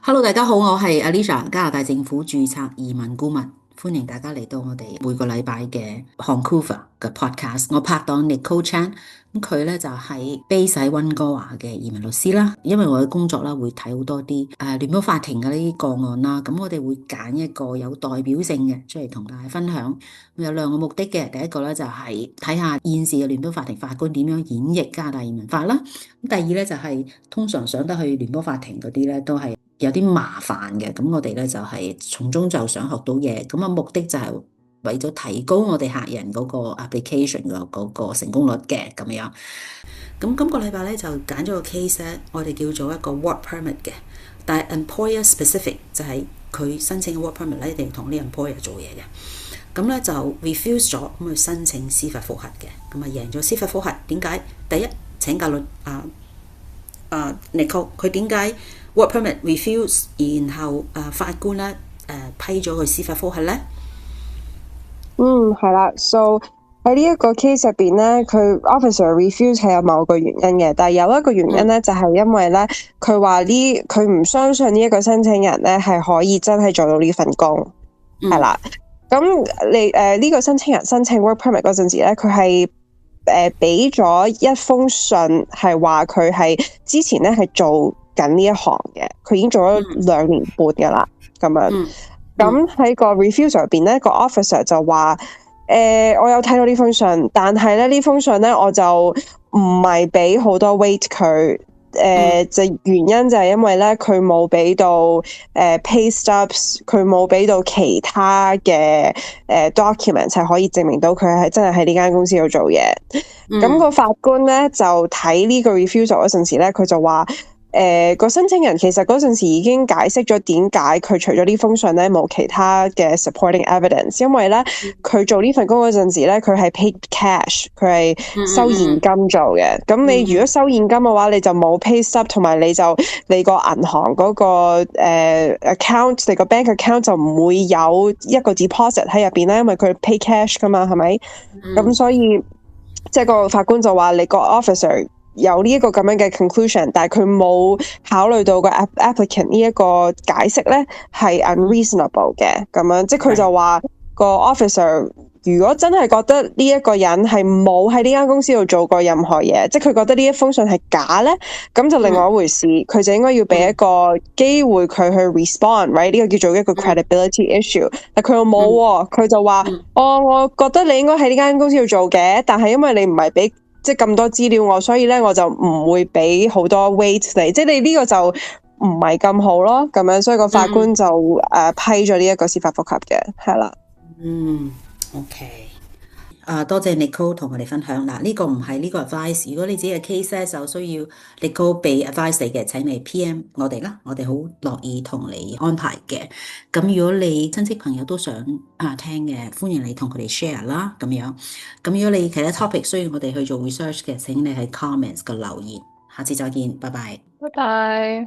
Hello，大家好，我係 Alicia，加拿大政府註冊移民顧問，歡迎大家嚟到我哋每個禮拜嘅 Vancouver 嘅 podcast。我拍檔 Nicole Chan，咁佢咧就係 base 喺溫哥華嘅移民律師啦。因為我嘅工作啦，會睇好多啲聯邦法庭嘅呢啲個案啦，咁我哋會揀一個有代表性嘅出嚟同大家分享。有兩個目的嘅，第一個咧就係睇下現時嘅聯邦法庭法官點樣演繹加拿大移民法啦。咁第二咧就係通常上得去聯邦法庭嗰啲咧都係有啲麻煩嘅，咁我哋咧就係從中就想學到嘢，咁啊目的就係為咗提高我哋客人嗰個 application 嗰個成功率嘅咁樣。咁今個禮拜咧就揀咗個 case 咧，我哋叫做一個 work permit 嘅，但係 employer specific 就係佢申請 work permit 咧一定要同呢 employer 做嘢嘅。咁咧就 refuse 咗，咁去申請司法覆核嘅，咁啊贏咗司法覆核。點解？第一請教律Nicole， 佢點解 work permit refuse， 然後法官咧批咗佢司法覆核咧？係啦 ，so 喺呢一個 case 入邊咧，佢 officer refuse 係有某個原因嘅，但係有一個原因咧，就係因為咧，佢唔相信呢一個申請人咧係可以真係做到呢份工，係啦。咁你呢個申請人申請 work permit 嗰陣時咧，佢係俾咗一封信，係話佢係之前咧係做緊呢一行嘅，佢已經做咗2年半噶啦，咁樣。咁喺個 refusal 入邊咧，個 officer 就話我有睇到呢封信，但係咧呢封信咧我就唔係俾好多 weight 佢。就原因就係因為咧佢冇俾到pay stubs， 佢冇俾到其他嘅document 係可以證明到佢係真係喺呢間公司度做嘢。咁個法官咧就睇呢個 refusal 嗰陣時咧，佢就話個申請人其實嗰陣時已經解釋咗點解佢除咗呢封信咧冇其他嘅 supporting evidence， 因為咧佢做呢份工嗰陣時咧佢係 paid cash， 佢係收現金做嘅。咁你如果收現金嘅話，你就冇 pay stub， 同埋你個銀行嗰個account， 你個 bank account 就唔會有一個 deposit 喺入邊咧，因為佢 pay cash 噶嘛，係咪？咁所以即係個法官就話你個 officer有呢一個咁樣嘅 conclusion， 但係佢冇考慮到個 applicant 呢一個解釋咧係 unreasonable 嘅咁樣，即係佢就話個 officer 如果真係覺得呢一個人係冇喺呢間公司度做過任何嘢，即係佢覺得呢一封信係假咧，咁就另外一回事，佢就應該要俾一個機會佢去 respond，right？ 呢個叫做一個 credibility issue， 但佢又冇喎，佢就話我覺得你應該喺呢間公司度做嘅，但係因為你唔係俾即係咁多資料我，所以咧我就唔會俾好多 weight 你，即係你呢個就唔係咁好咯，咁樣，所以個法官就批咗呢一個司法覆核嘅，係啦。OK。多謝 Nicole 同我哋分享嗱，呢個唔係呢個 advice， 如果你自己嘅 case 咧就需要 Nicole 俾 advice 你嘅，請你 PM 我哋啦，我哋好樂意同你安排嘅。咁如果你親戚朋友都想聽嘅，歡迎你同佢哋 share 啦，咁樣。咁如果你其他 topic 需要我哋去做 research 嘅，請你喺 comments 嘅留言。下次再見，拜拜。拜拜。